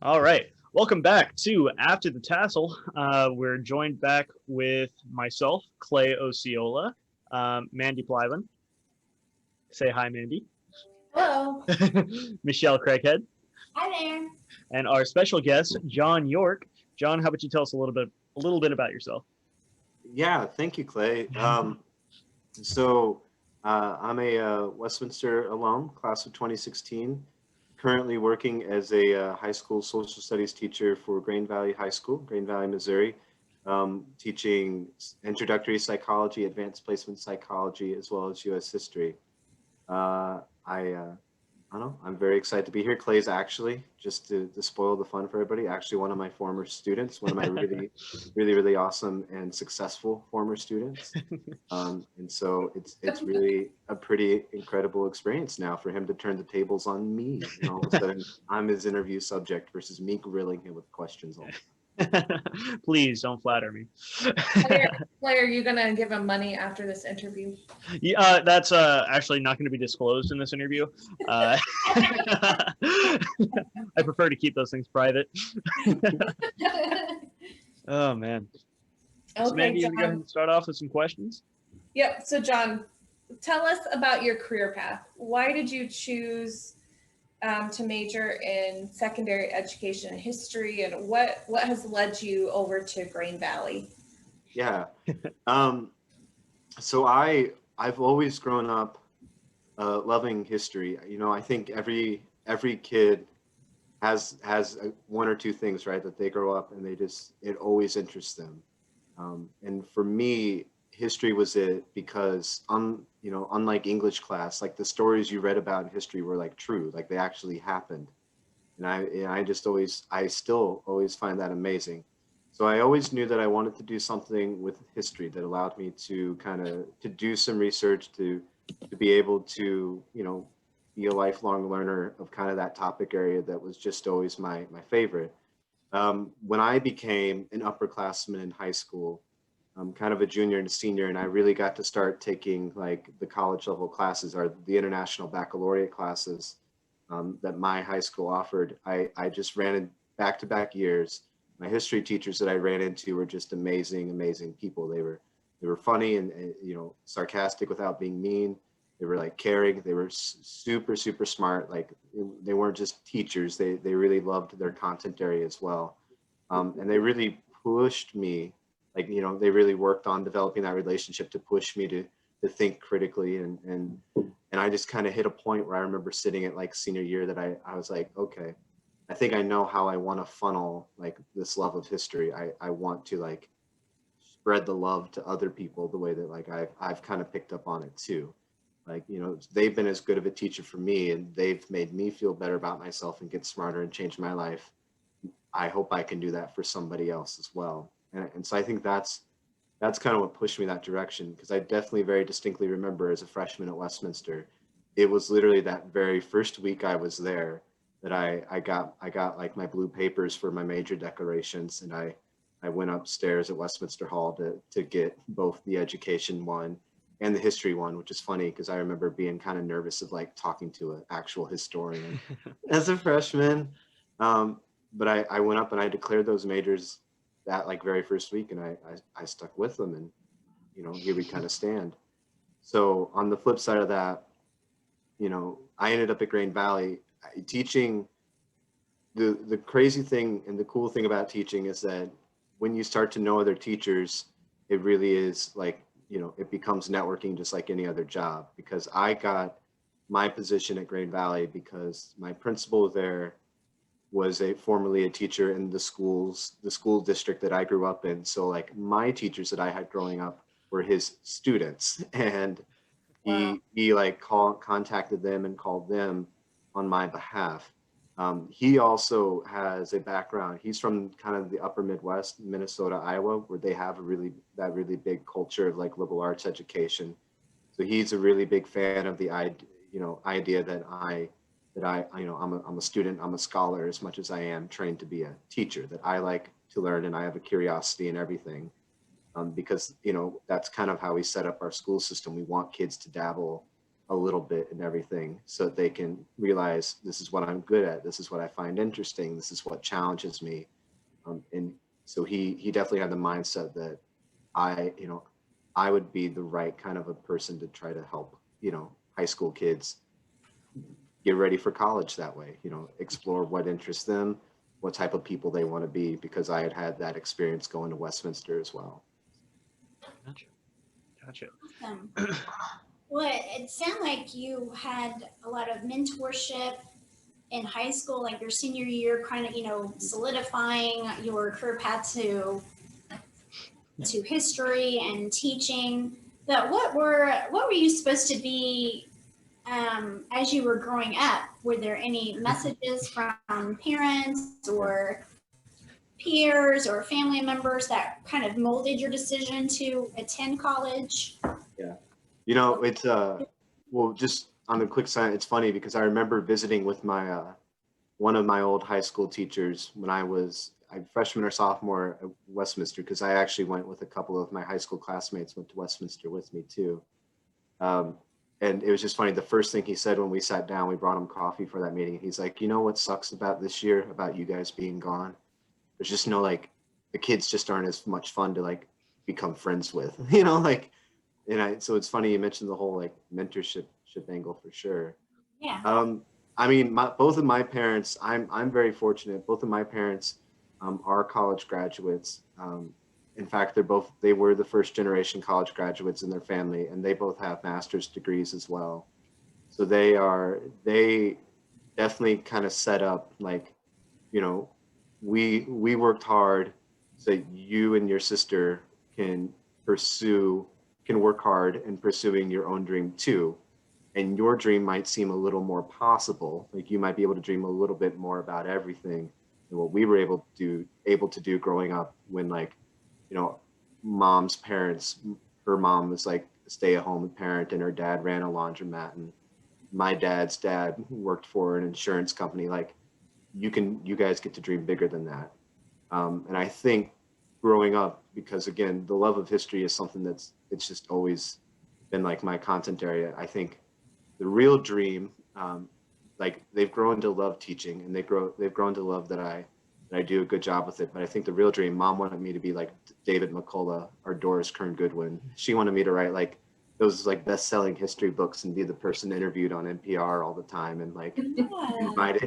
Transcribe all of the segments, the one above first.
All right. Welcome back to After the Tassel. We're joined back with myself, Clay Osceola, Mandy Plyman. Say hi, Mandy. Hello. Michelle Craighead, Hi there. and our special guest, John York. John, how about you tell us a little bit about yourself? Yeah, thank you, Clay. I'm a Westminster alum, class of 2016, currently working as a high school social studies teacher for Grain Valley High School, Grain Valley, Missouri, teaching introductory psychology, advanced placement psychology, as well as U.S. history. I don't know. I'm very excited to be here. Clay's actually, just to spoil the fun for everybody, actually one of my former students, one of my really awesome and successful former students. And so it's really a pretty incredible experience now for him to turn the tables on me. And all of a sudden, I'm his interview subject versus me grilling him with questions all the time. Please don't flatter me. Clay, are you gonna give him money after this interview? Yeah, that's actually not going to be disclosed in this interview. I prefer to keep those things private. Oh man. So Okay, Mandy, you go ahead John. and start off with some questions. Yep. So, John, tell us about your career path. Why did you choose to major in secondary education and history, and what has led you over to Grain Valley? Yeah. So I've always grown up loving history. You know, I think every kid has one or two things, right, that they grow up and it always interests them. And for me, history was it because unlike English class, like the stories you read about in history were like true, like they actually happened. And I still always find that amazing. So I always knew that I wanted to do something with history that allowed me to to do some research, to be able to, be a lifelong learner of kind of that topic area that was just always my favorite. When I became an upperclassman in high school, kind of a junior and a senior, and I really got to start taking like the college level classes or the international baccalaureate classes that my high school offered. I just ran in back-to-back years. My history teachers that I ran into were just amazing people. They were funny and sarcastic without being mean. They were like caring. They were super smart. Like they weren't just teachers. They really loved their content area as well, and they really pushed me. Like they really worked on developing that relationship to push me to think critically and I just kind of hit a point where I remember sitting at like senior year that I was like, okay, I think I know how I want to funnel like this love of history. I want to like spread the love to other people the way that like I've kind of picked up on it too. Like, they've been as good of a teacher for me and they've made me feel better about myself and get smarter and change my life. I hope I can do that for somebody else as well. And so I think that's kind of what pushed me that direction, because I definitely very distinctly remember as a freshman at Westminster, it was literally that very first week I was there that I got like my blue papers for my major declarations, and I went upstairs at Westminster Hall to get both the education one and the history one, which is funny because I remember being kind of nervous of like talking to an actual historian as a freshman. But I went up and I declared those majors that like very first week, and I stuck with them, and here we kind of stand. So on the flip side of that, I ended up at Grain Valley teaching. The crazy thing and the cool thing about teaching is that when you start to know other teachers, it really is like, it becomes networking just like any other job, because I got my position at Grain Valley because my principal there was formerly a teacher in the school district that I grew up in. So like my teachers that I had growing up were his students, and Wow. he like contacted them and called them on my behalf. He also has a background. He's from kind of the upper Midwest, Minnesota, Iowa, where they have that really big culture of like liberal arts education. So he's a really big fan of the idea that I'm a student, I'm a scholar as much as I am trained to be a teacher, that I like to learn and I have a curiosity in everything. Because that's kind of how we set up our school system. We want kids to dabble a little bit in everything so that they can realize this is what I'm good at. This is what I find interesting. This is what challenges me. And so he definitely had the mindset that I would be the right kind of a person to try to help, high school kids get ready for college that way, explore what interests them, what type of people they want to be, because I had had that experience going to Westminster as well. Gotcha. Awesome. Well, it sounded like you had a lot of mentorship in high school, like your senior year, kind of, solidifying your career path to history and teaching. But what were you supposed to be as you were growing up? Were there any messages from parents or peers or family members that kind of molded your decision to attend college? Yeah. It's well, just on the quick side, it's funny because I remember visiting with my one of my old high school teachers when I was freshman or sophomore at Westminster, because I actually went with a couple of my high school classmates went to Westminster with me too. And it was just funny. The first thing he said when we sat down, we brought him coffee for that meeting. He's like, what sucks about this year, about you guys being gone? There's just no, like, the kids just aren't as much fun to like become friends with, so it's funny you mentioned the whole like mentorship angle for sure. Yeah. I mean, both of my parents, I'm very fortunate. Both of my parents are college graduates. In fact, they were the first generation college graduates in their family, and they both have master's degrees as well. So they definitely kind of set up like, we worked hard so that you and your sister can work hard in pursuing your own dream too. And your dream might seem a little more possible. Like you might be able to dream a little bit more about everything than what we were able to do growing up when, like, mom's parents, her mom was like a stay-at-home parent and her dad ran a laundromat, and my dad's dad worked for an insurance company. Like you guys get to dream bigger than that. And I think growing up, because again, the love of history is something it's just always been like my content area. I think the real dream, like they've grown to love teaching, and they've grown to love that I do a good job with it. But I think the real dream, mom wanted me to be like David McCullough or Doris Kearns Goodwin. She wanted me to write like those like best-selling history books and be the person interviewed on NPR all the time, and like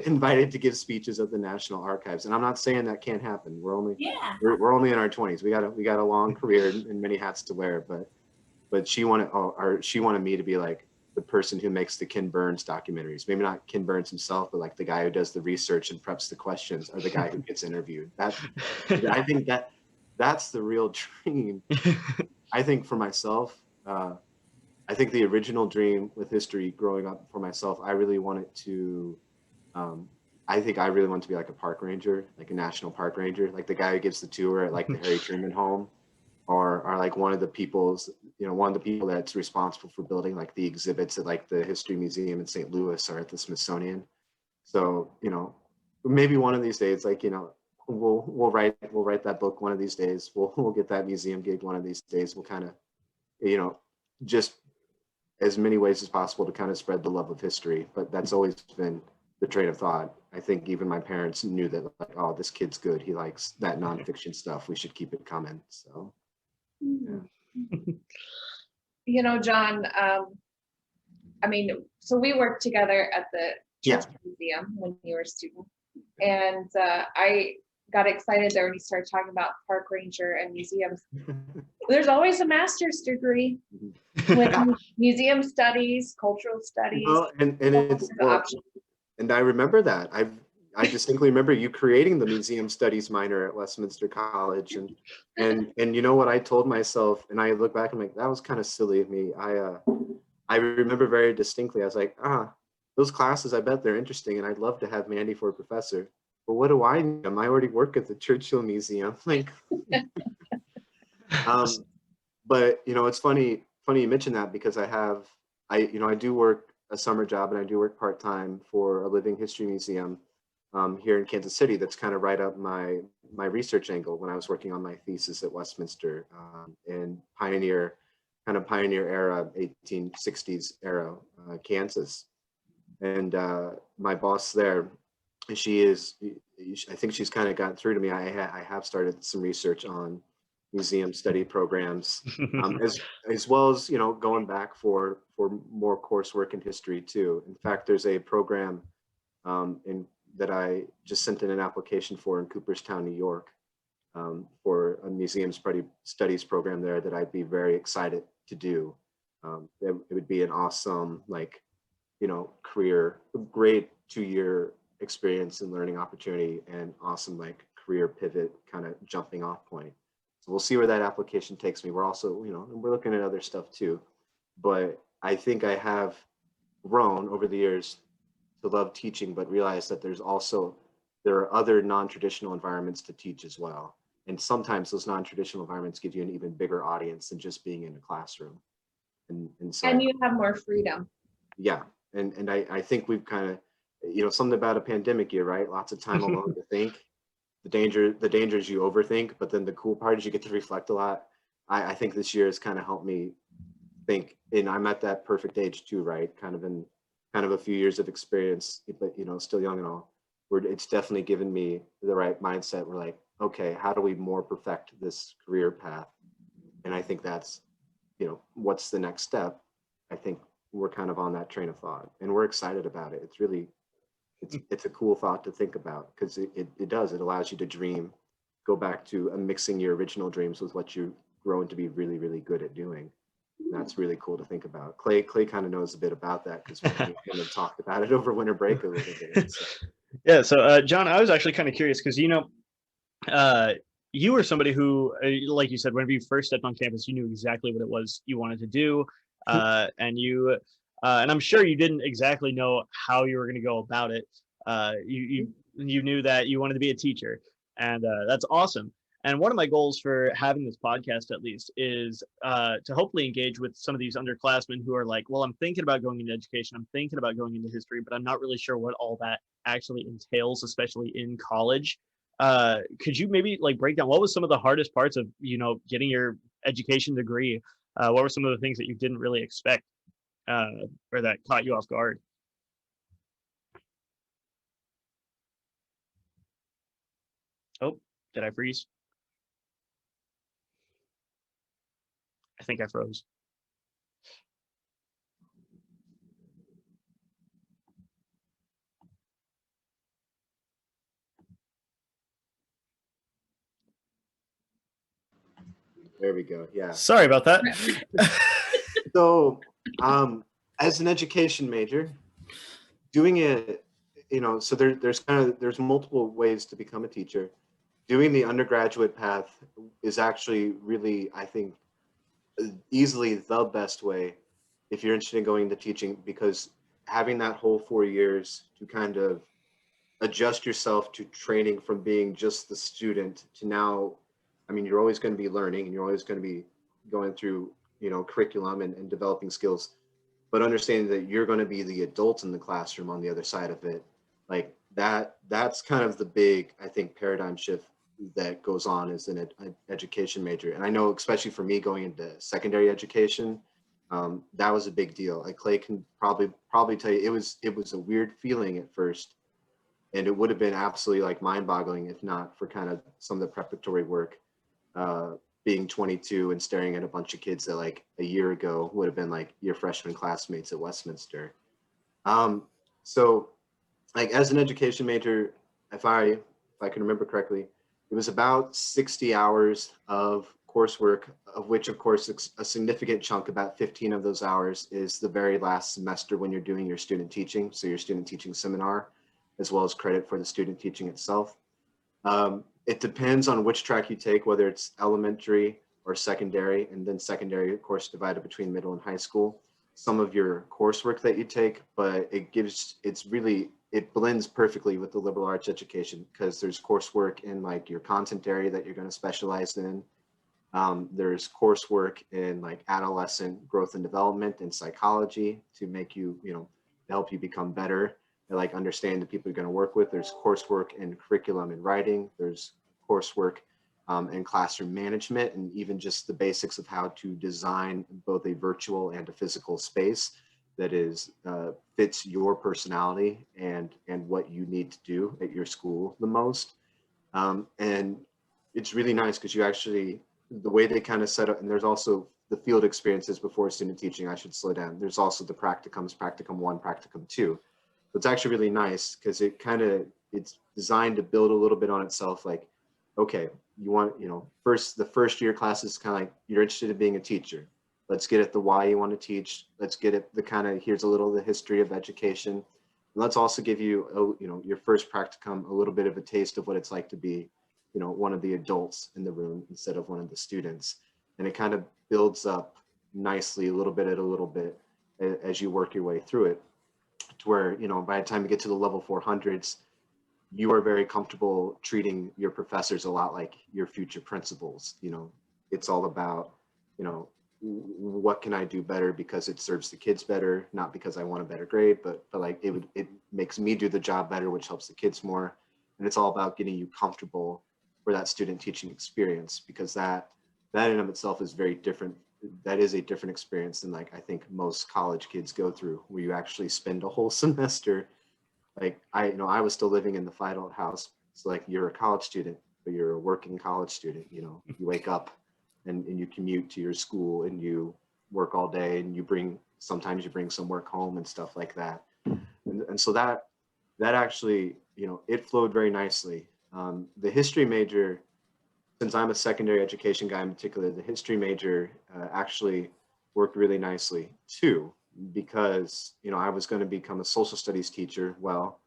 invited to give speeches at the National Archives. And I'm not saying that can't happen. We're only in our 20s. We got a long career and many hats to wear. But she wanted me to be like the person who makes the Ken Burns documentaries. Maybe not Ken Burns himself, but like the guy who does the research and preps the questions, or the guy who gets interviewed. I think that's the real dream. I think for myself, I think the original dream with history growing up for myself, I really wanted to be like a park ranger, like a national park ranger, like the guy who gives the tour at like the Harry Truman home, or like one of the people that's responsible for building like the exhibits at like the History Museum in St. Louis or at the Smithsonian. So, maybe one of these days, like, we'll write that book one of these days. We'll get that museum gig one of these days. We'll kind of, just as many ways as possible to kind of spread the love of history. But that's always been the train of thought. I think even my parents knew that, like, oh, this kid's good. He likes that nonfiction stuff. We should keep it coming. So, yeah. John, I mean, so we worked together at the Church Museum when you were a student. And I got excited there when you started talking about park ranger and museums. There's always a master's degree with museum studies, cultural studies. And I remember that. I distinctly remember you creating the museum studies minor at Westminster College, and you know what I told myself, and I look back and I'm like, that was kind of silly of me. I remember very distinctly. I was like, those classes, I bet they're interesting, and I'd love to have Mandy for a professor. But what do I need? I already work at the Churchill Museum. Like, but it's funny you mentioned that, because I do work a summer job, and I do work part-time for a living history museum here in Kansas City. That's kind of right up my research angle when I was working on my thesis at Westminster in pioneer era, 1860s era Kansas. And my boss there, she is, I think she's kind of gotten through to me. I have started some research on museum study programs, as well as, you know, going back for more coursework in history too. In fact, there's a program that I just sent in an application for in Cooperstown, New York, for a museum studies program there that I'd be very excited to do. It would be an awesome, like, you know, great 2-year experience and learning opportunity, and awesome, like, career pivot kind of jumping off point. So we'll see where that application takes me. We're also, you know, we're looking at other stuff too, but I think I have grown over the years to love teaching, but realize that there are other non-traditional environments to teach as well. And sometimes those non-traditional environments give you an even bigger audience than just being in a classroom. And so, And you have more freedom. yeah. And I think we've kind of, you know, something about a pandemic year, right? Lots of time alone to think. The danger is you overthink, but then the cool part is you get to reflect a lot. I think this year has kind of helped me think, and I'm at that perfect age too, right? Kind of a few years of experience, but, you know, still young and all. It's definitely given me the right mindset. We're like, okay, how do we more perfect this career path? And I think that's, you know, what's the next step? I think we're kind of on that train of thought, and we're excited about it. It's really, it's a cool thought to think about, because it allows you to dream, go back to mixing your original dreams with what you've grown to be really, really good at doing. And that's really cool to think about. Clay kind of knows a bit about that, because we kind of talked about it over winter break a little bit. So. Yeah. So, John, I was actually kind of curious because, you know, you were somebody who, like you said, whenever you first stepped on campus, you knew exactly what it was you wanted to do. And I'm sure you didn't exactly know how you were going to go about it. You knew that you wanted to be a teacher, and that's awesome. And one of my goals for having this podcast, at least, is to hopefully engage with some of these underclassmen who are like, well, I'm thinking about going into education, I'm thinking about going into history, but I'm not really sure what all that actually entails, especially in college. Could you maybe like break down what was some of the hardest parts of, you know, getting your education degree? What were some of the things that you didn't really expect, or that caught you off guard? Oh, did I freeze? I think I froze. There we go. Yeah. Sorry about that. So, as an education major, doing it, you know, so there's multiple ways to become a teacher. Doing the undergraduate path is actually really, I think, easily the best way if you're interested in going into teaching, because having that whole 4 years to kind of adjust yourself to training from being just the student to now, I mean, you're always going to be learning and you're always going to be going through, you know, curriculum and developing skills, but understanding that you're going to be the adult in the classroom on the other side of it, like that's kind of the big, I think, paradigm shift that goes on as an education major. And I know, especially for me going into secondary education, that was a big deal. Like Clay can probably tell you, it was a weird feeling at first, and it would have been absolutely like mind-boggling if not for kind of some of the preparatory work, being 22 and staring at a bunch of kids that like a year ago would have been like your freshman classmates at Westminster. So like as an education major, if I can remember correctly, it was about 60 hours of coursework, of which of course a significant chunk, about 15 of those hours, is the very last semester when you're doing your student teaching. So your student teaching seminar, as well as credit for the student teaching itself. It depends on which track you take, whether it's elementary or secondary, and then secondary, of course, divided between middle and high school. Some of your coursework that you take, but it blends perfectly with the liberal arts education, because there's coursework in like your content area that you're going to specialize in. There's coursework in like adolescent growth and development and psychology to make you, you know, help you become better and like understand the people you're going to work with. There's coursework in curriculum and writing. There's coursework in classroom management, and even just the basics of how to design both a virtual and a physical space. that is fits your personality and what you need to do at your school the most. And it's really nice because you actually, the way they kind of set up, and there's also the field experiences before student teaching. I should slow down. There's also the practicums, practicum 1, practicum 2. So it's actually really nice because it's designed to build a little bit on itself. Like, okay, you want, the first year class is kind of like, you're interested in being a teacher. Let's get at the why you want to teach. Let's get at the kind of, here's a little of the history of education. And let's also give you, your first practicum, a little bit of a taste of what it's like to be, one of the adults in the room instead of one of the students. And it kind of builds up nicely, a little bit at a little bit, as you work your way through it, to where, by the time you get to the level 400s, you are very comfortable treating your professors a lot like your future principals. It's all about, what can I do better because it serves the kids better, not because I want a better grade, but like it makes me do the job better, which helps the kids more. And it's all about getting you comfortable for that student teaching experience, because that in and of itself is very different. That is a different experience than, like, I think most college kids go through, where you actually spend a whole semester. Like I was still living in the Fidel house. So like, you're a college student, but you're a working college student. You wake up and you commute to your school and you work all day, and sometimes you bring some work home and stuff like that. And so that actually, it flowed very nicely. The history major, since I'm a secondary education guy in particular, the history major actually worked really nicely too, because, I was going to become a social studies teacher. Well,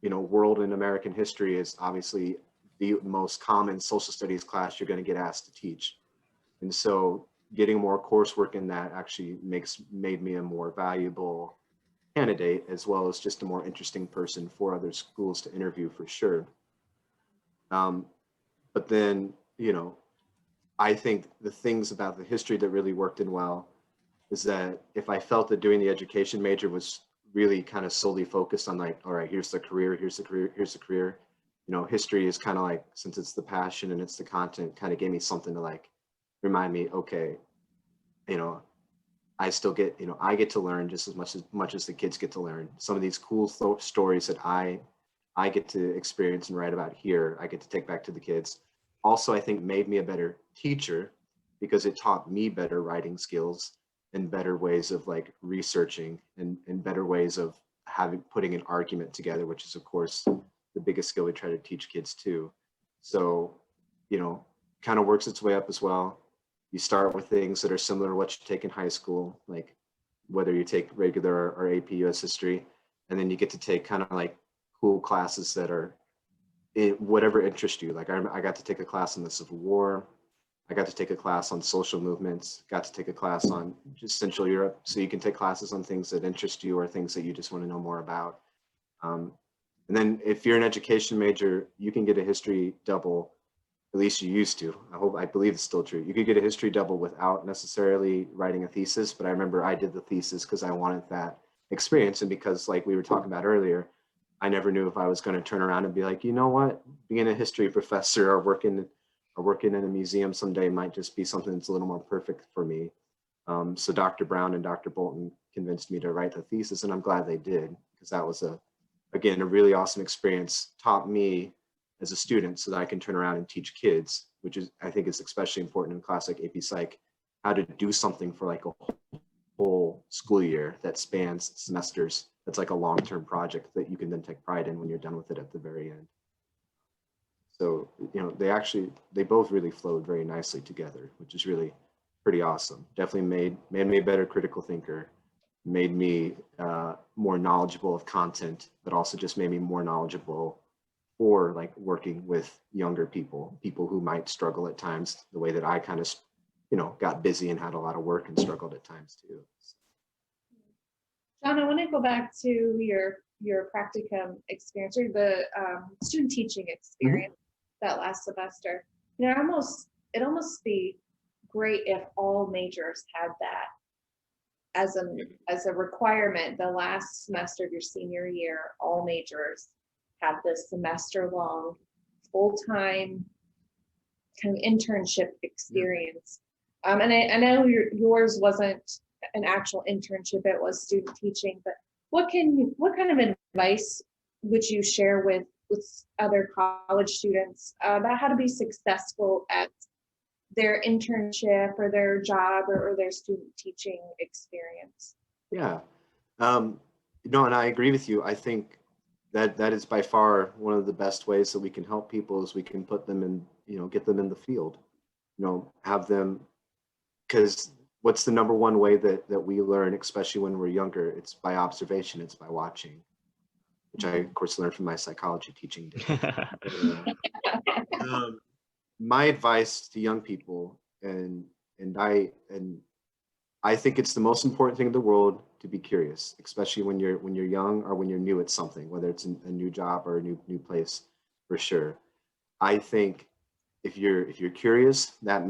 world and American history is obviously the most common social studies class you're going to get asked to teach. And so getting more coursework in that actually made me a more valuable candidate, as well as just a more interesting person for other schools to interview, for sure. But then, I think the things about the history that really worked in well is that if I felt that doing the education major was really kind of solely focused on, like, all right, here's the career, here's the career, here's the career, history is kind of like, since it's the passion and it's the content, kind of gave me something to, like, remind me, okay, I still get, I get to learn just as much as the kids get to learn. Some of these cool stories that I get to experience and write about here, I get to take back to the kids. Also, I think made me a better teacher, because it taught me better writing skills and better ways of, like, researching and better ways of putting an argument together, which is, of course, the biggest skill we try to teach kids too. So, kind of works its way up as well. You start with things that are similar to what you take in high school, like whether you take regular or AP US history, and then you get to take kind of like cool classes that are whatever interests you. Like I got to take a class on the Civil War. I got to take a class on social movements, got to take a class on just Central Europe. So you can take classes on things that interest you or things that you just want to know more about. And then if you're an education major, you can get a history double. At least you used to. I believe it's still true. You could get a history double without necessarily writing a thesis, but I remember I did the thesis because I wanted that experience. And because, like we were talking about earlier, I never knew if I was going to turn around and be like, you know what, being a history professor or working in a museum someday might just be something that's a little more perfect for me. So Dr. Brown and Dr. Bolton convinced me to write the thesis, and I'm glad they did, because that was again, a really awesome experience. Taught me as a student so that I can turn around and teach kids, which is, I think, is especially important in class like AP Psych, how to do something for like a whole school year that spans semesters. That's like a long-term project that you can then take pride in when you're done with it at the very end. So, they both really flowed very nicely together, which is really pretty awesome. Definitely made me a better critical thinker, made me more knowledgeable of content, but also just made me more knowledgeable for, like, working with younger people who might struggle at times the way that I kind of, got busy and had a lot of work and struggled at times too. John, I want to go back to your practicum experience, or the student teaching experience that last semester. It almost be great if all majors had that as a requirement. The last semester of your senior year, all majors have this semester-long, full-time kind of internship experience. And I know yours wasn't an actual internship, it was student teaching, but what kind of advice would you share with other college students about how to be successful at their internship or their job or their student teaching experience? Yeah. No, and I agree with you. I think that is by far one of the best ways that we can help people is we can put them in, get them in the field, have them, because what's the number one way that we learn, especially when we're younger? It's by observation, it's by watching, which I, of course, learned from my psychology teaching days. My advice to young people, and I think it's the most important thing in the world to be curious, especially when you're young or when you're new at something, whether it's a new job or a new place, for sure. I think if you're curious, that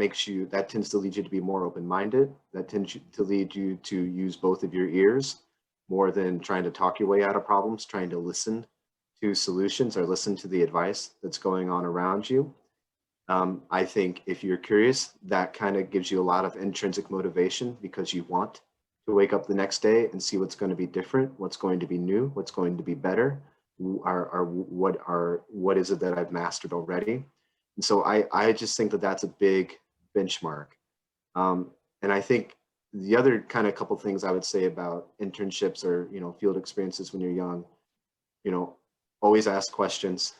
tends to lead you to be more open-minded. That tends to lead you to use both of your ears more than trying to talk your way out of problems, trying to listen to solutions or listen to the advice that's going on around you. I think if you're curious, that kind of gives you a lot of intrinsic motivation because you want to wake up the next day and see what's going to be different, what's going to be new, what's going to be better, what is it that I've mastered already. And so I just think that that's a big benchmark. And I think the other kind of couple things I would say about internships or, field experiences when you're young, always ask questions.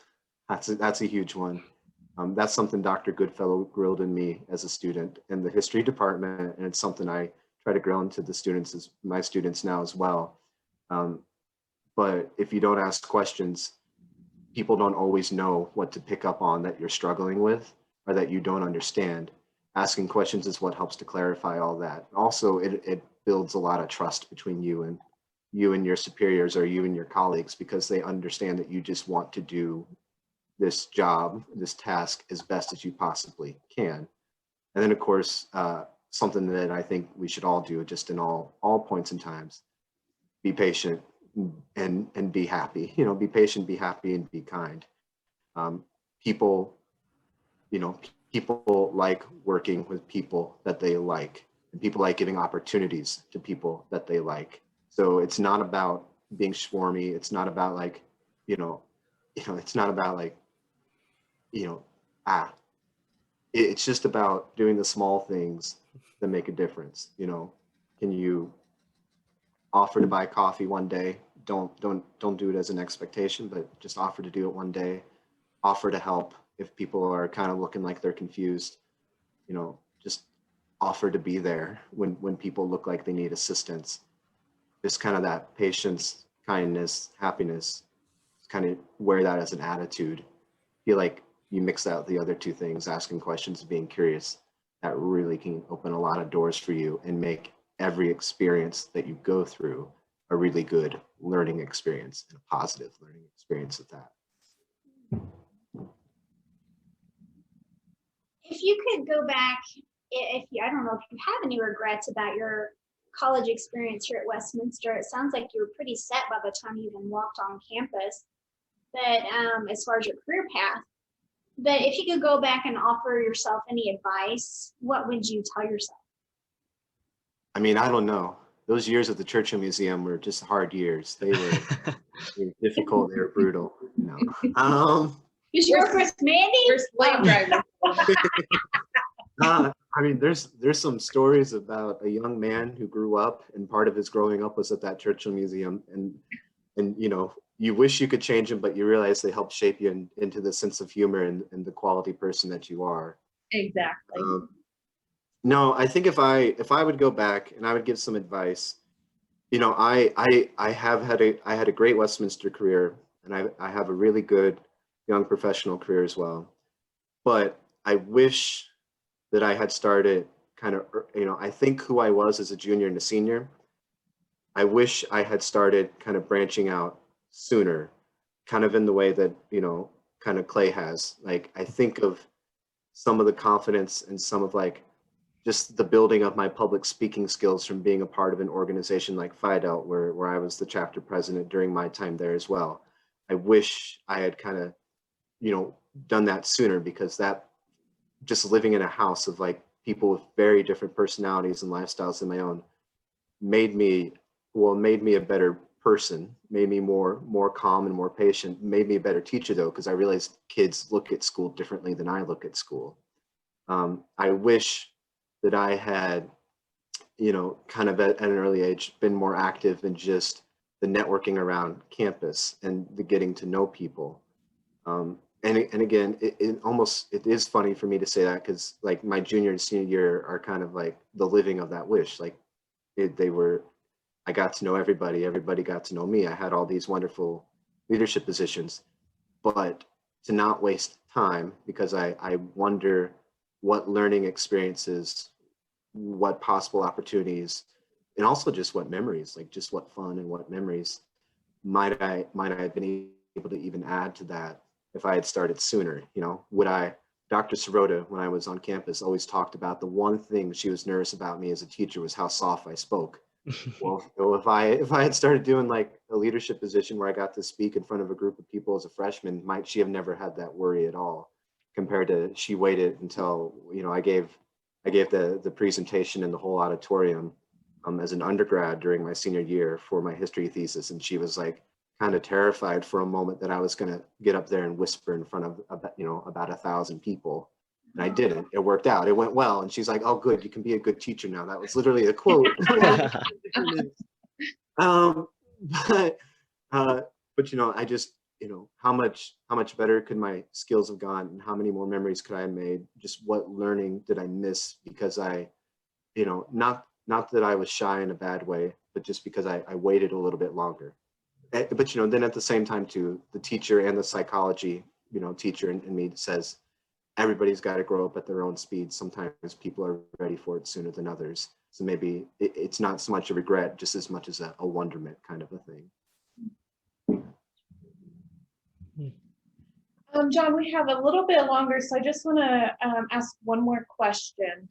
That's a huge one. That's something Dr. Goodfellow grilled in me as a student in the history department, and it's something I try to grill into my students now as well. But if you don't ask questions, people don't always know what to pick up on that you're struggling with or that you don't understand. Asking questions is what helps to clarify all that. Also, it builds a lot of trust between you and your superiors or you and your colleagues, because they understand that you just want to do this job, this task, as best as you possibly can. And then, of course, something that I think we should all do just in all points and times, be patient and be happy. Be patient, be happy, and be kind. People like working with people that they like, and people like giving opportunities to people that they like. So it's not about being swarmy. It's not about it's not about it's just about doing the small things that make a difference. Can you offer to buy coffee one day? Don't do it as an expectation, but just offer to do it one day. Offer to help if people are kind of looking like they're confused. Just offer to be there when people look like they need assistance. Just kind of that patience, kindness, happiness, kind of wear that as an attitude. Feel like you mix out the other two things, asking questions and being curious, that really can open a lot of doors for you and make every experience that you go through a really good learning experience and a positive learning experience at that. If you could go back, I don't know if you have any regrets about your college experience here at Westminster. It sounds like you were pretty set by the time you even walked on campus. But as far as your career path, but if you could go back and offer yourself any advice, what would you tell yourself? I mean, I don't know. Those years at the Churchill Museum were just hard years. They were difficult. They were brutal. Did you work with Mandy? We're slave drivers. I mean, there's some stories about a young man who grew up, and part of his growing up was at that Churchill Museum, and you wish you could change them, but you realize they help shape you into the sense of humor and the quality person that you are. Exactly. No, I think if I would go back and I would give some advice, I had a great Westminster career, and I have a really good young professional career as well. But I wish that I had started kind of, I think who I was as a junior and a senior, I wish I had started kind of branching out sooner, kind of in the way that, kind of Clay has. Like, I think of some of the confidence and some of just the building of my public speaking skills from being a part of an organization like Phi Delta, where I was the chapter president during my time there as well. I wish I had kind of, done that sooner, because that just living in a house of people with very different personalities and lifestyles than my own, made me a better person, made me more calm and more patient, made me a better teacher though, because I realized kids look at school differently than I look at school. I wish that I had, kind of at an early age, been more active in just the networking around campus and the getting to know people. And again, it is funny for me to say that, because like my junior and senior year are kind of like the living of that wish. Like I got to know everybody got to know me. I had all these wonderful leadership positions, but to not waste time, because I wonder what learning experiences, what possible opportunities, and also just what memories, like just what fun and what memories might I have been able to even add to that if I had started sooner. Dr. Sirota, when I was on campus, always talked about the one thing she was nervous about me as a teacher was how soft I spoke. Well, if I had started doing like a leadership position where I got to speak in front of a group of people as a freshman, might she have never had that worry at all, compared to she waited until, I gave the presentation in the whole auditorium as an undergrad during my senior year for my history thesis. And she was like kind of terrified for a moment that I was going to get up there and whisper in front of about 1,000 people. And I didn't. It worked out. It went well. And she's like, "Oh, good. You can be a good teacher now." That was literally a quote. But I just, how much better could my skills have gone, and how many more memories could I have made? Just what learning did I miss because I, not that I was shy in a bad way, but just because I waited a little bit longer. But then at the same time too, the teacher and the psychology, teacher in me says, everybody's got to grow up at their own speed. Sometimes people are ready for it sooner than others. So maybe it's not so much a regret, just as much as a wonderment kind of a thing. John, we have a little bit longer, so I just want to ask one more question.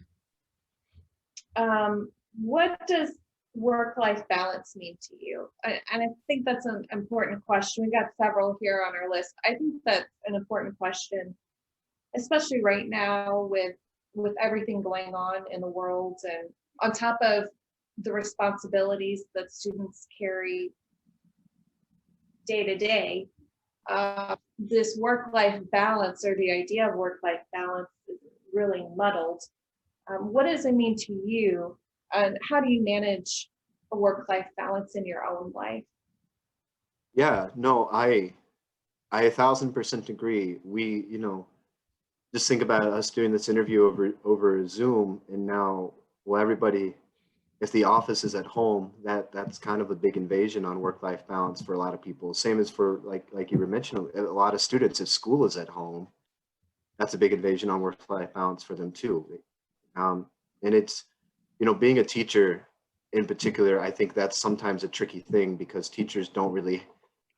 What does work-life balance mean to you? And I think that's an important question. We got several here on our list. I think that's an important question, especially right now with everything going on in the world, and on top of the responsibilities that students carry day to day. This work-life balance, or the idea of work-life balance, is really muddled. What does it mean to you, and how do you manage a work-life balance in your own life? Yeah, no, I 1,000% agree. We, just think about us doing this interview over Zoom, and now, well, everybody, if the office is at home, that's kind of a big invasion on work-life balance for a lot of people. Same as for like you were mentioning, a lot of students, if school is at home, that's a big invasion on work-life balance for them too. And it's, being a teacher in particular, I think that's sometimes a tricky thing, because teachers don't really,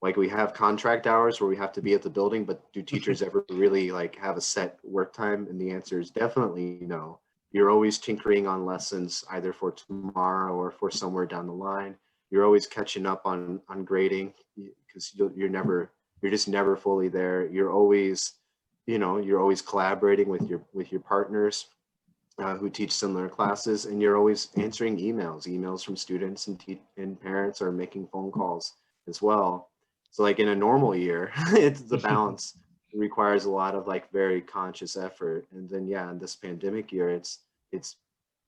like, we have contract hours where we have to be at the building, but do teachers ever really like have a set work time? And the answer is definitely no. You're always tinkering on lessons, either for tomorrow or for somewhere down the line. You're always catching up on grading, because you're just never fully there. You're always collaborating with your partners who teach similar classes, and you're always answering emails from students and parents, are making phone calls as well. So like in a normal year, it's the balance requires a lot of like very conscious effort. And then in this pandemic year, it's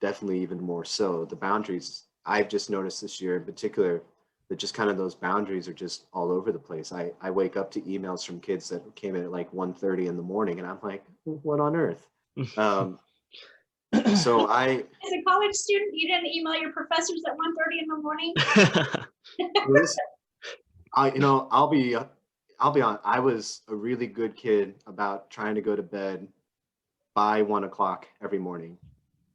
definitely even more so. The boundaries, I've just noticed this year in particular, that just kind of those boundaries are just all over the place. I wake up to emails from kids that came in at like 1:30 in the morning, and I'm like, what on earth? So as a college student, you didn't email your professors at 1:30 in the morning? I'll be honest. I was a really good kid about trying to go to bed by 1 o'clock every morning.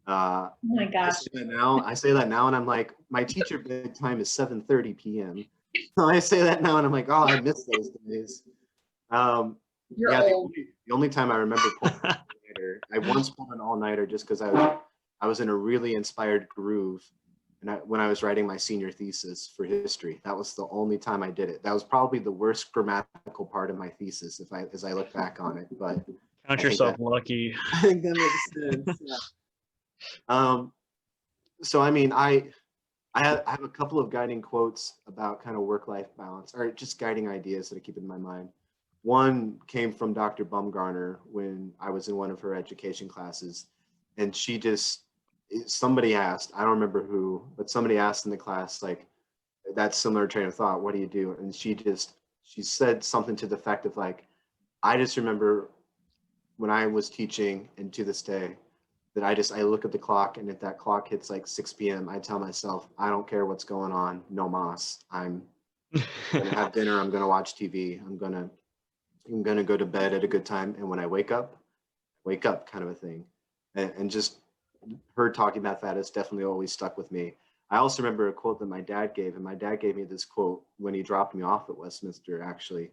Oh my gosh. I say that now, and I'm like, my teacher bedtime is 7:30 p.m. So I say that now, and I'm like, oh, I miss those days. You're old. The only time I remember pulling an all-nighter, I once pulled an all-nighter just because I was in a really inspired groove. And when I was writing my senior thesis for history, that was the only time I did it. That was probably the worst grammatical part of my thesis, as I look back on it. But count yourself lucky. I think that makes sense. Yeah. So I mean, I have a couple of guiding quotes about kind of work-life balance, or just guiding ideas that I keep in my mind. One came from Dr. Bumgarner when I was in one of her education classes, and somebody asked, I don't remember who, but somebody asked in the class, like, that similar train of thought, what do you do? And she said something to the effect of like, I just remember when I was teaching, and to this day, that I look at the clock, and if that clock hits like 6 p.m., I tell myself, I don't care what's going on, no mas. I'm gonna have dinner, I'm gonna watch TV, I'm gonna go to bed at a good time, and when I wake up, kind of a thing. And just her talking about that has definitely always stuck with me. I also remember a quote that my dad gave, and my dad gave me this quote when he dropped me off at Westminster, actually.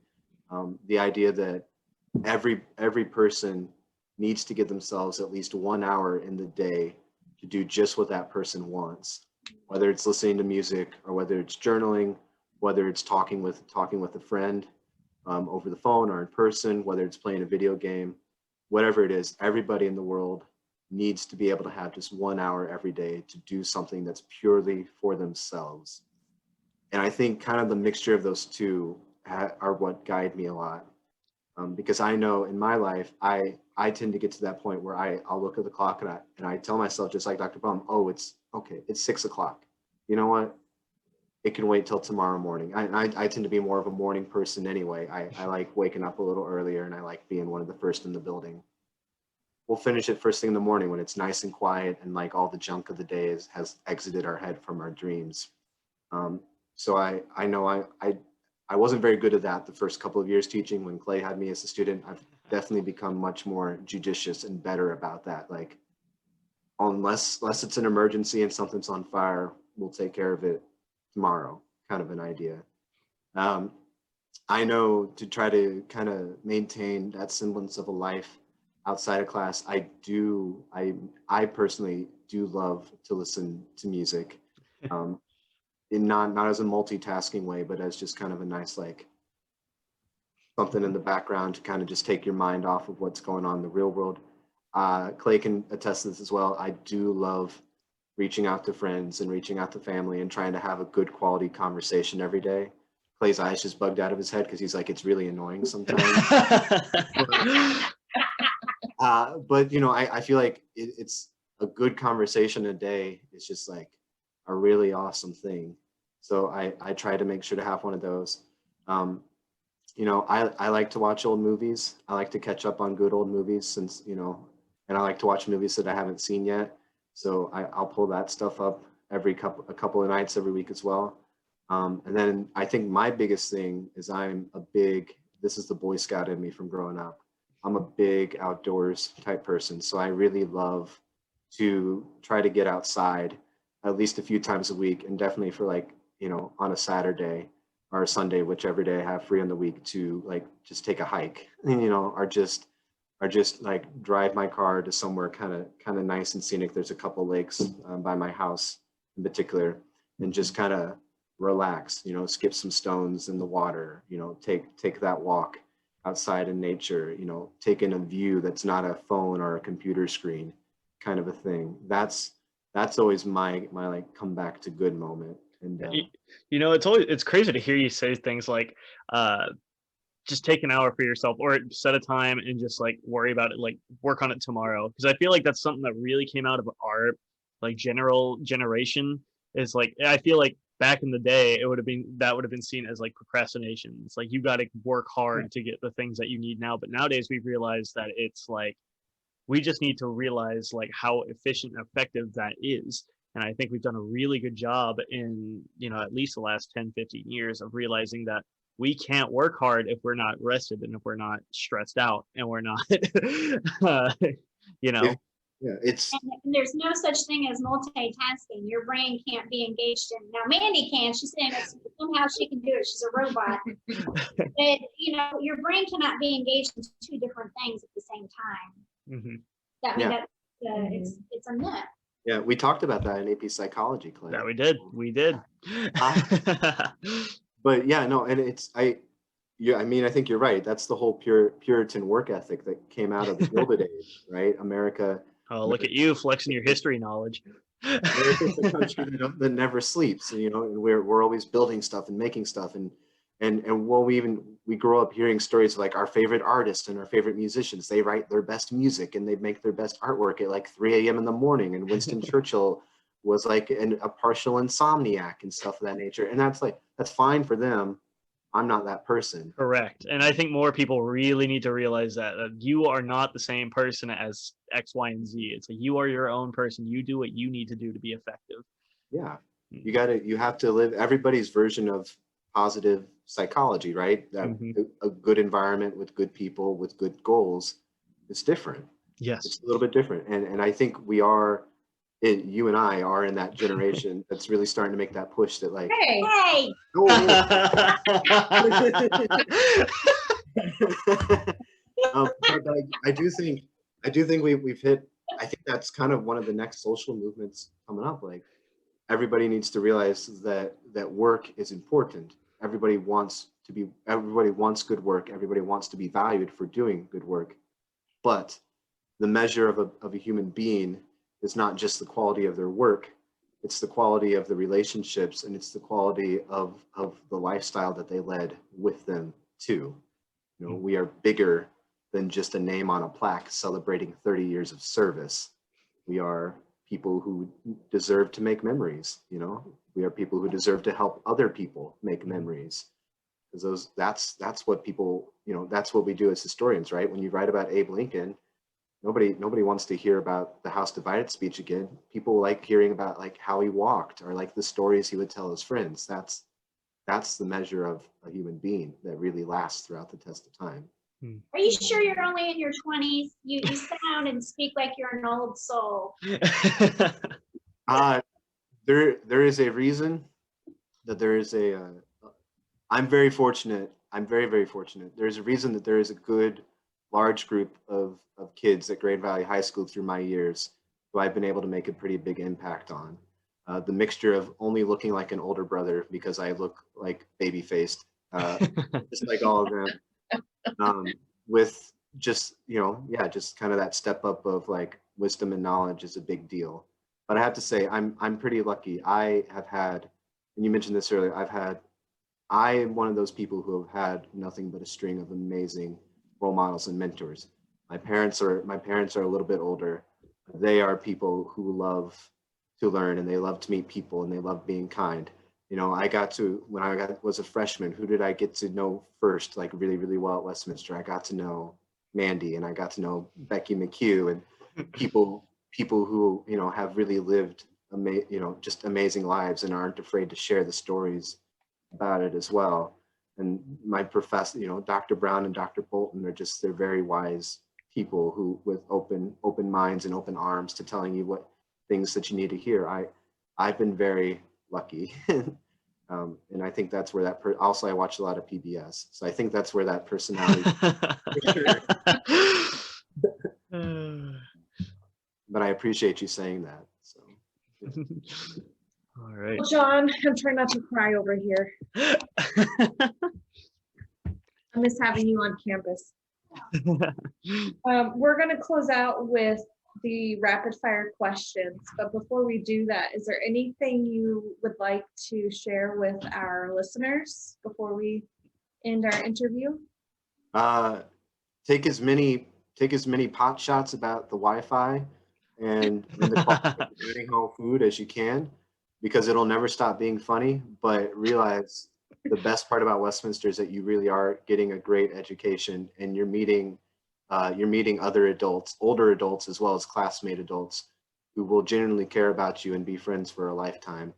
The idea that every person needs to give themselves at least 1 hour in the day to do just what that person wants, whether it's listening to music, or whether it's journaling, whether it's talking with a friend over the phone or in person, whether it's playing a video game, whatever it is. Everybody in the world needs to be able to have just 1 hour every day to do something that's purely for themselves. And I think kind of the mixture of those two are what guide me a lot. Because I know in my life, I tend to get to that point where I'll look at the clock, and I tell myself, just like Dr. Bum, oh, it's okay, it's 6 o'clock. You know what? It can wait till tomorrow morning. I tend to be more of a morning person anyway. I like waking up a little earlier, and I like being one of the first in the building. We'll finish it first thing in the morning when it's nice and quiet, and like all the junk of the day has exited our head from our dreams. So I know I wasn't very good at that the first couple of years teaching. When Clay had me as a student, I've definitely become much more judicious and better about that. Like, unless it's an emergency and something's on fire, we'll take care of it tomorrow, kind of an idea. I know to try to kind of maintain that semblance of a life outside of class, I personally do love to listen to music. In not as a multitasking way, but as just kind of a nice, like, something in the background to kind of just take your mind off of what's going on in the real world. Clay can attest to this as well. I do love reaching out to friends and reaching out to family and trying to have a good quality conversation every day. Clay's eyes just bugged out of his head because he's like, it's really annoying sometimes. But you know, I feel like it's a good conversation a day. It's just like a really awesome thing. So I try to make sure to have one of those. You know, I like to watch old movies. I like to catch up on good old movies, since, you know, and I like to watch movies that I haven't seen yet. So I'll pull that stuff up a couple of nights every week as well. And then I think my biggest thing is this is the Boy Scout in me from growing up. I'm a big outdoors type person. So I really love to try to get outside at least a few times a week, and definitely for, like, you know, on a Saturday or a Sunday, whichever day I have free in the week, to like just take a hike, you know, or just like drive my car to somewhere kind of nice and scenic. There's a couple lakes by my house in particular, and just kind of relax, you know, skip some stones in the water, you know, take that walk outside in nature, you know, take in a view that's not a phone or a computer screen, kind of a thing. That's always my like come back to good moment. And you know, it's crazy to hear you say things like just take an hour for yourself, or set a time and just like worry about it, like work on it tomorrow. Because I feel like that's something that really came out of our like generation. Is like, I feel like back in the day would have been seen as like procrastination. It's like you got to work hard to get the things that you need now. But nowadays we've realized that it's like we just need to realize like how efficient and effective that is. And I think we've done a really good job in, you know, at least the last 10, 15 years of realizing that we can't work hard if we're not rested, and if we're not stressed out, and we're not, you know. It's and there's no such thing as multitasking. Your brain can't be engaged in. Now Mandy can. She's saying that somehow she can do it. She's a robot. But you know, your brain cannot be engaged in two different things at the same time. It's a myth. Yeah, we talked about that in AP Psychology class. Yeah, we did. But yeah, no, and I mean, I think you're right. That's the whole Puritan work ethic that came out of the Gilded Age, right? America. Oh, look at you flexing your history knowledge. America's a country that never sleeps, and, and we're always building stuff and making stuff, and when we grow up hearing stories of, like, our favorite artists and our favorite musicians, they write their best music and they make their best artwork at like 3 a.m. in the morning, and Winston Churchill was like a partial insomniac and stuff of that nature, and that's fine for them. I'm not that person. Correct. And I think more people really need to realize that you are not the same person as X, Y, and Z. It's like you are your own person. You do what you need to do to be effective. Yeah. You have to live everybody's version of positive psychology, right? That a good environment with good people with good goals is different. Yes. It's a little bit different. And I think you and I are in that generation that's really starting to make that push that, like, Hey. But I do think we've hit. I think that's kind of one of the next social movements coming up. Like, everybody needs to realize that work is important. Everybody wants good work. Everybody wants to be valued for doing good work. But the measure of a human being is not just the quality of their work, it's the quality of the relationships, and it's the quality of the lifestyle that they led with them too. We are bigger than just a name on a plaque celebrating 30 years of service. We are people who deserve to make memories. We are people who deserve to help other people make memories, because that's what people, that's what we do as historians, right? When you write about Abe Lincoln, nobody wants to hear about the House Divided speech again. People like hearing about, like, how he walked, or like the stories he would tell his friends. That's the measure of a human being that really lasts throughout the test of time. Are you sure you're only in your 20s? You sound and speak like you're an old soul. There is a reason that there is I'm very fortunate. I'm very, very fortunate. There's a reason that there is a good large group of kids at Grand Valley High School through my years who I've been able to make a pretty big impact on. The mixture of only looking like an older brother because I look like baby-faced, just like all of them, with just, just kind of that step up of, like, wisdom and knowledge is a big deal. But I have to say, I'm pretty lucky. I have had, and you mentioned this earlier, I am one of those people who have had nothing but a string of amazing role models and mentors. My parents are a little bit older. They are people who love to learn, and they love to meet people, and they love being kind. When I was a freshman, who did I get to know first, like, really, really well at Westminster? I got to know Mandy, and I got to know Becky McHugh, and people who, have really lived, just amazing lives and aren't afraid to share the stories about it as well. And my professor, Dr. Brown and Dr. Bolton they're very wise people who, with open minds and open arms to telling you what things that you need to hear. I've been very lucky. And I think that's where also I watch a lot of PBS. So I think that's where that personality. But I appreciate you saying that. So. All right. Well, John, I'm trying not to cry over here. I miss having you on campus. We're going to close out with the rapid fire questions, but before we do that, is there anything you would like to share with our listeners before we end our interview? Take as many pot shots about the Wi-Fi and the quality of eating home food as you can, because it'll never stop being funny. But realize the best part about Westminster is that you really are getting a great education, and you're meeting other adults, older adults, as well as classmate adults who will genuinely care about you and be friends for a lifetime.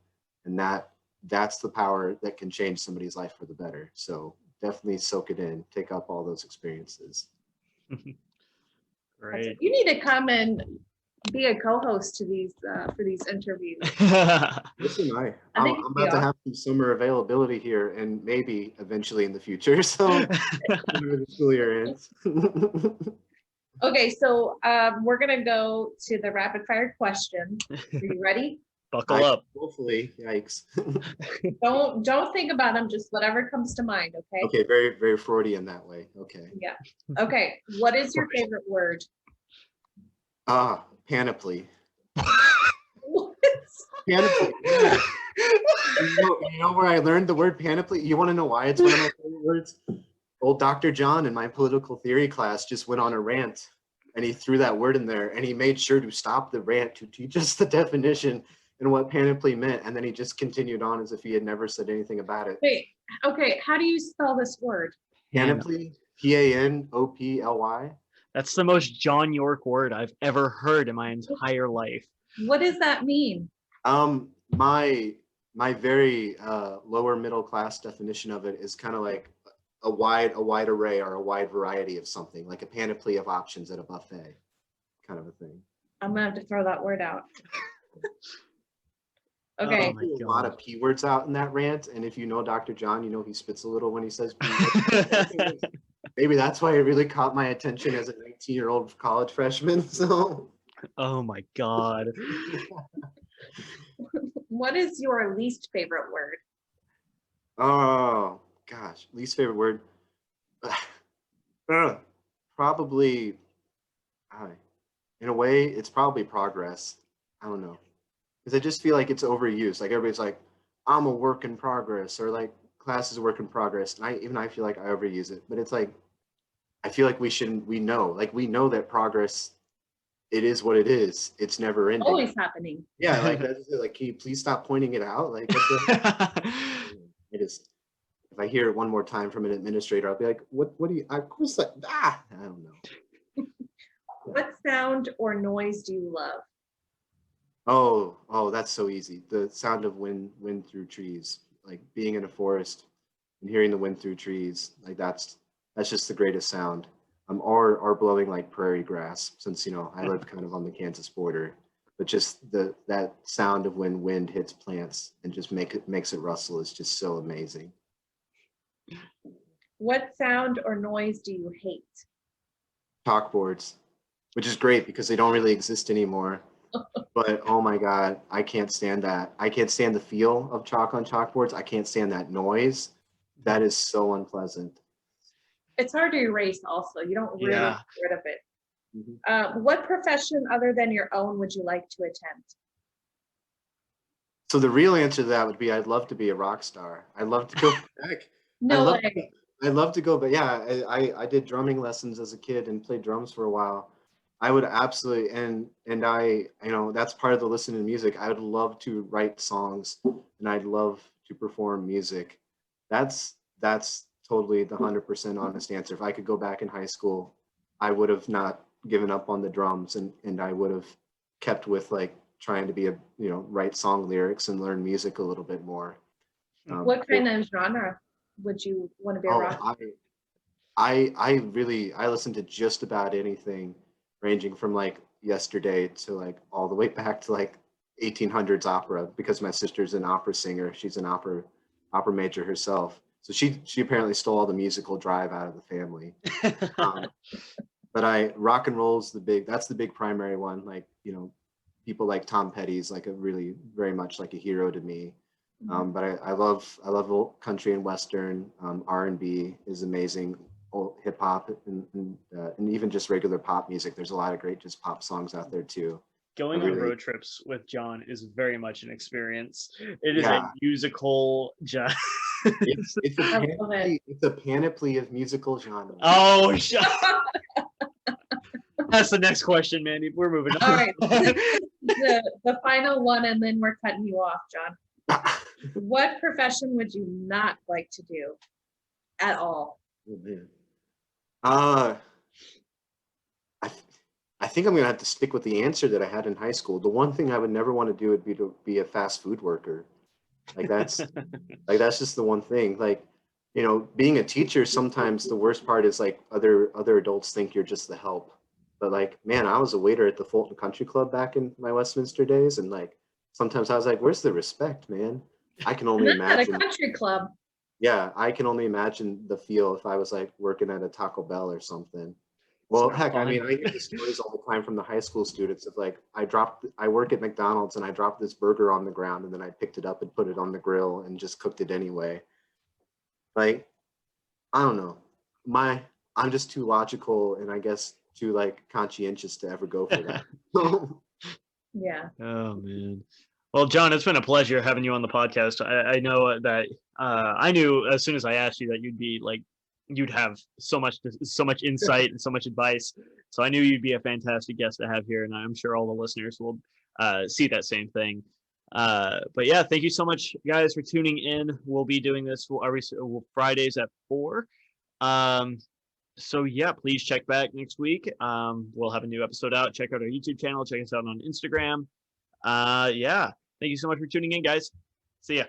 And that's the power that can change somebody's life for the better. So definitely soak it in, take up all those experiences. Great. You need to come and be a co-host to these for these interviews. Listen, I'm about to have some summer availability here, and maybe eventually in the future. So whenever the school year ends. Okay, so we're gonna go to the rapid fire question. Are you ready? Buckle up. Hopefully, yikes. Don't think about them. Just whatever comes to mind. Okay. Okay, very, very Freudian that way. Okay. Yeah. Okay. What is your favorite word? Panoply. Panoply. Yeah. You know where I learned the word panoply? You want to know why it's one of my favorite words? Old Dr. John in my political theory class just went on a rant, and he threw that word in there, and he made sure to stop the rant to teach us the definition and what panoply meant, and then he just continued on as if he had never said anything about it. Wait, okay, how do you spell this word? Panoply, Panoply. That's the most John York word I've ever heard in my entire life. What does that mean? My very lower middle class definition of it is kind of like a wide array or a wide variety of something, like a panoply of options at a buffet, kind of a thing. I'm gonna have to throw that word out. Oh Okay. my A lot God. of P words out in that rant, and if you know Dr. John, you know he spits a little when he says P words. Maybe that's why it really caught my attention as a 19-year-old college freshman. So, Oh my God. What is your least favorite word? oh gosh, least favorite word. Probably, in a way, it's probably progress. I don't know, because I just feel like it's overused. Like everybody's like, I'm a work in progress, or like class is a work in progress, and I feel like I overuse it. But it's like, I feel like we know that progress, it is what it is. It's never ending. Always happening. Yeah, like that's it. Like, can you please stop pointing it out? Like, it is. If I hear it one more time from an administrator, I'll be like, what do you? Of course, I don't know. What sound or noise do you love? Oh, that's so easy. The sound of wind through trees, like being in a forest and hearing the wind through trees, like that's just the greatest sound. Or blowing like prairie grass, since I live kind of on the Kansas border. But just that sound of when wind hits plants and just makes it rustle is just so amazing. What sound or noise do you hate? Chalkboards, which is great because they don't really exist anymore. But oh my God, I can't stand that. I can't stand the feel of chalk on chalkboards. I can't stand that noise. That is so unpleasant. It's hard to erase also. You don't really Yeah. get rid of it. Mhm. What profession other than your own would you like to attempt? So the real answer to that would be I'd love to be a rock star. I'd love to go back. No way. I'd love to go, but yeah, I did drumming lessons as a kid and played drums for a while. I would absolutely, and I, that's part of the listening to music. I would love to write songs, and I'd love to perform music. That's totally the 100% honest answer. If I could go back in high school, I would have not given up on the drums, and I would have kept with like trying to be write song lyrics and learn music a little bit more. What kind of genre would you want to be a rock? I listen to just about anything, ranging from like yesterday to like all the way back to like 1800s opera, because my sister's an opera singer. She's an opera major herself. So she apparently stole all the musical drive out of the family. But rock and roll is that's the big primary one. Like, people like Tom Petty's like a really very much like a hero to me. But I love old country and western. R&B is amazing. Hip hop and even just regular pop music. There's a lot of great just pop songs out there too. Going on road trips with John is very much an experience. It is a musical just. It's a panoply of musical genres. Oh, that's the next question, Mandy. We're moving on. All right. the final one, and then we're cutting you off, John. What profession would you not like to do at all? Oh, man. I think I'm gonna have to stick with the answer that I had in high school. The one thing I would never want to do would be to be a fast food worker. Like that's just the one thing. Like, being a teacher, sometimes the worst part is like other adults think you're just the help. But like, man, I was a waiter at the Fulton Country Club back in my Westminster days, and like sometimes I was like, where's the respect, man? I can only imagine. At a country club. Yeah, I can only imagine the feel if I was like working at a Taco Bell or something. Well, heck, I mean, I hear the stories all the time from the high school students of like, I work at McDonald's and I dropped this burger on the ground and then I picked it up and put it on the grill and just cooked it anyway. Like, I don't know. I'm just too logical and I guess too like conscientious to ever go for that. Yeah. Oh man. Well, John, it's been a pleasure having you on the podcast. I know that I knew as soon as I asked you that you'd be like, you'd have so much insight and so much advice. So I knew you'd be a fantastic guest to have here, and I'm sure all the listeners will see that same thing. But yeah, thank you so much, guys, for tuning in. We'll be doing this Fridays at 4. So yeah, please check back next week. We'll have a new episode out. Check out our YouTube channel. Check us out on Instagram. Yeah, thank you so much for tuning in, guys. See ya.